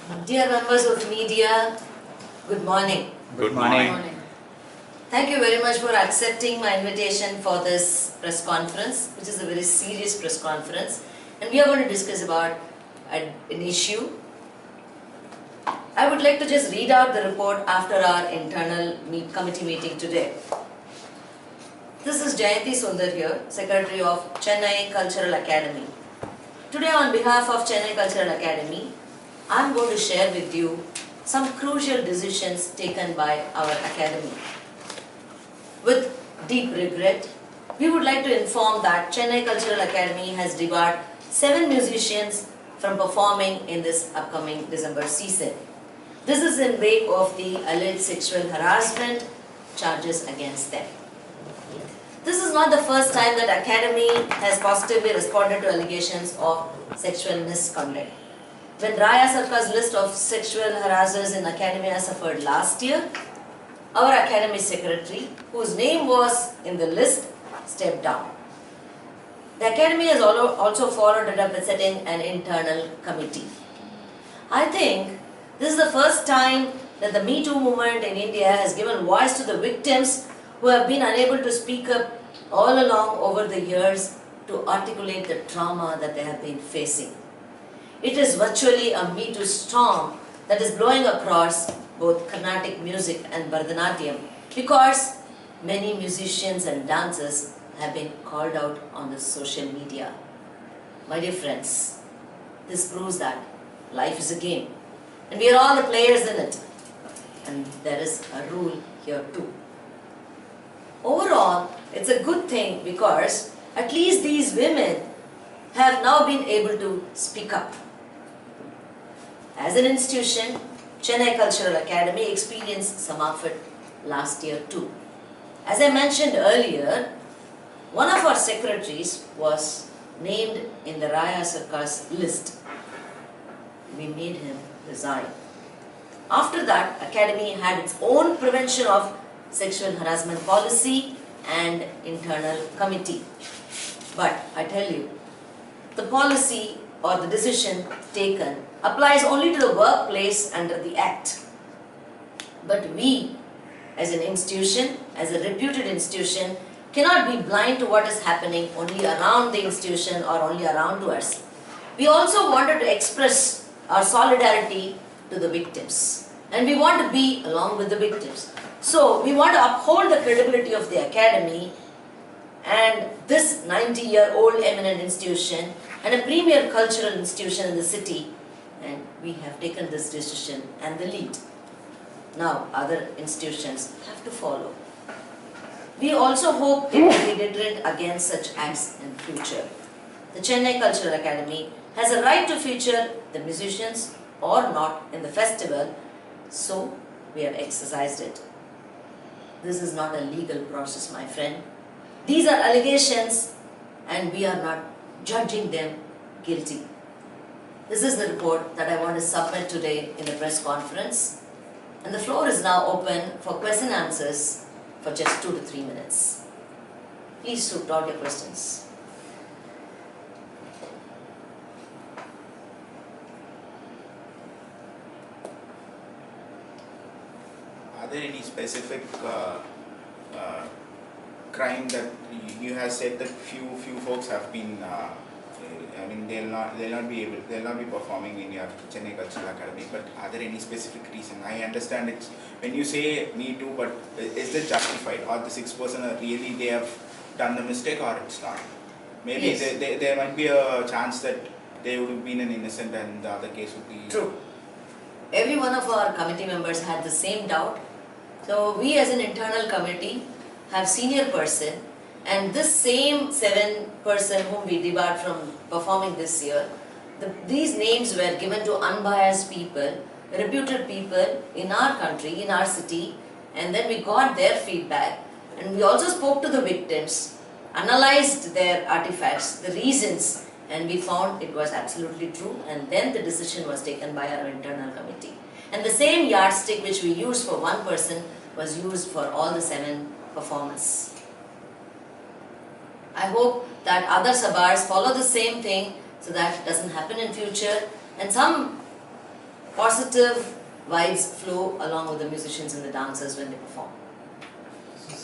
Dear members of media, good morning. Good morning. Thank you very much for accepting my invitation for this press conference, which is a very serious press conference. And we are going to discuss about an issue. I would like to just read out the report after our internal committee meeting today. This is Jayanthi here, Secretary of Chennai Cultural Academy. Today on behalf of Chennai Cultural Academy, I am going to share with you some crucial decisions taken by our academy. With deep regret, we would like to inform that Chennai Cultural Academy has debarred 7 musicians from performing in this upcoming December season. This is in wake of the alleged sexual harassment charges against them. This is not the first time that Academy has positively responded to allegations of sexual misconduct. When Raya Sarkar's list of sexual harassers in Academy suffered last year, our Academy Secretary, whose name was in the list, stepped down. The Academy has also followed it up with setting an internal committee. I think this is the first time that the Me Too movement in India has given voice to the victims who have been unable to speak up all along over the years to articulate the trauma that they have been facing. It is virtually a Me Too storm that is blowing across both Carnatic music and Bharatanatyam because many musicians and dancers have been called out on the social media. My dear friends, this proves that life is a game and we are all the players in it, and there is a rule here too. Overall, it's a good thing because at least these women have now been able to speak up. As an institution, Chennai Cultural Academy experienced some of it last year too. As I mentioned earlier, one of our secretaries was named in the Raya Sarkar's list. We made him resign. After that, Academy had its own prevention of sexual harassment policy and internal committee. But I tell you, the policy or the decision taken applies only to the workplace under the Act. But we, as an institution, as a reputed institution, cannot be blind to what is happening only around the institution or only around to us. We also wanted to express our solidarity to the victims. And we want to be along with the victims. So we want to uphold the credibility of the Academy and this 90-year-old eminent institution and a premier cultural institution in the city, and we have taken this decision and the lead. Now other institutions have to follow. We also hope it will be deterrent against such acts in future. The Chennai Cultural Academy has a right to feature the musicians or not in the festival, so we have exercised it. This is not a legal process, my friend. These are allegations and we are not judging them guilty. This is the report that I want to submit today in the press conference, and the floor is now open for question and answers for just 2 to 3 minutes. Please shoot out your questions. Are there any specific crime that you have said that few folks have been? I mean, they'll not be performing in your Chennai Cultural Academy. But are there any specific reason? I understand it's when you say Me Too, but is it justified? Or the 6 person are really they have done the mistake, or it's not? Maybe Yes. there might be a chance that they would have been an innocent and the other case would be True. Every one of our committee members had the same doubt. So we as an internal committee have senior person, and this same 7 person whom we debarred from performing this year, these names were given to unbiased people, reputed people in our country, in our city, and then we got their feedback, and we also spoke to the victims, analyzed their artifacts, the reasons, and we found it was absolutely true, and then the decision was taken by our internal committee. And the same yardstick which we used for one person was used for all the 7 performers. I hope that other sabars follow the same thing so that it doesn't happen in future, and some positive vibes flow along with the musicians and the dancers when they perform.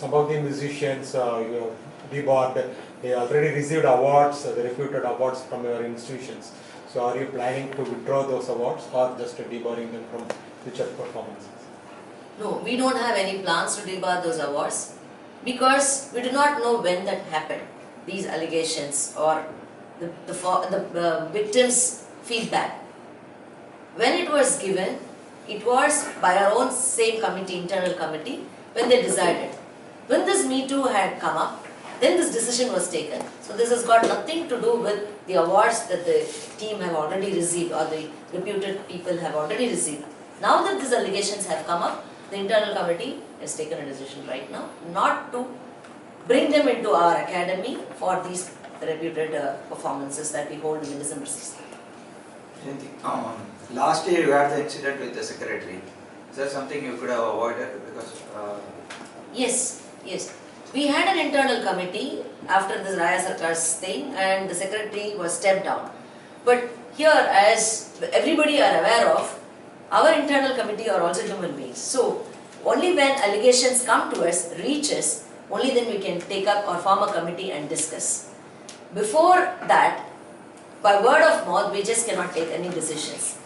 Some of the musicians you have debarred, they already received awards, the reputed awards from your institutions. So are you planning to withdraw those awards or just debarring them from future performances? No, we don't have any plans to debar those awards because we do not know when that happened, these allegations or the victims' feedback. When it was given, it was by our own same committee, internal committee, when they decided. When this Me Too had come up, then this decision was taken. So this has got nothing to do with the awards that the team have already received or the reputed people have already received. Now that these allegations have come up, the internal committee has taken a decision right now not to bring them into our academy for these reputed performances that we hold in the December 6th. Last year you had the incident with the secretary. Is that something you could have avoided? Because Yes, yes. We had an internal committee after this Raya Sarkar's thing and the secretary was stepped down. But here, as everybody are aware of, our internal committee are also human beings. So, only when allegations come to us, reach us, only then we can take up or form a committee and discuss. Before that, by word of mouth, we just cannot take any decisions.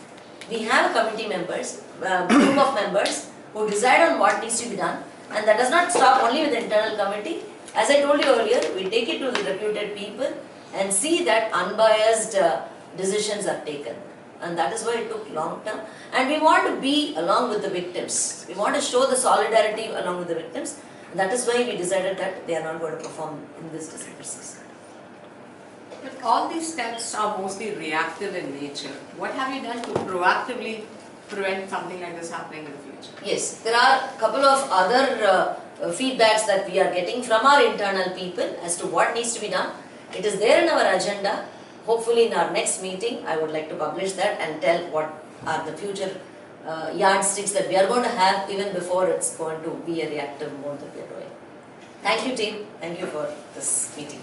We have a committee members, group of members who decide on what needs to be done, and that does not stop only with the internal committee. As I told you earlier, we take it to the reputed people and see that unbiased decisions are taken. And that is why it took long term. And we want to be along with the victims. We want to show the solidarity along with the victims. And that is why we decided that they are not going to perform in this December 6th. But all these steps are mostly reactive in nature. What have you done to proactively prevent something like this happening in the future? Yes, there are a couple of other feedbacks that we are getting from our internal people as to what needs to be done. It is there in our agenda. Hopefully in our next meeting, I would like to publish that and tell what are the future yardsticks that we are going to have even before it's going to be a reactive mode that we are doing. Thank you, team. Thank you for this meeting.